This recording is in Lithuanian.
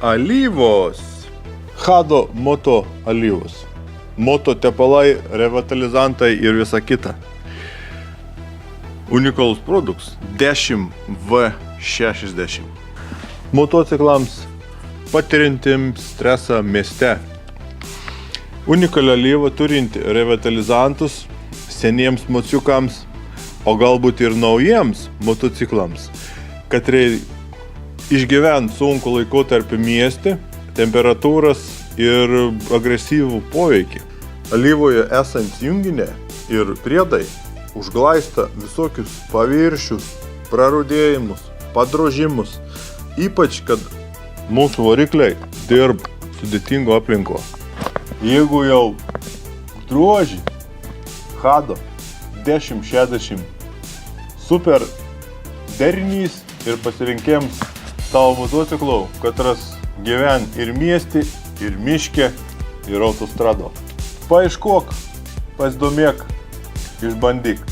Alyvos. Hado moto alyvos. Moto tepalai, revitalizantai ir visa kita. Unikalus produktas 10V60. Motociklams patiriantiems stresą mieste. Unikalią alyvą turinti revitalizantus seniems mociukams, o galbūt ir naujiems motociklams, kad išgyvent sunku laikotarpį mieste, temperatūras ir agresyvų poveikį. Alyvoje esant junginė ir priedai užglaista visokius paviršius, prarudėjimus, padrožimus, ypač kad mūsų varikliai dirba sudėtingo aplinko. Jeigu jau droži Hado 1060 super derinys ir pasirinkėms tavo motociklų, katras gyven ir mieste, ir miške, ir autostrado. Paieškok, pasidomėk, išbandyk.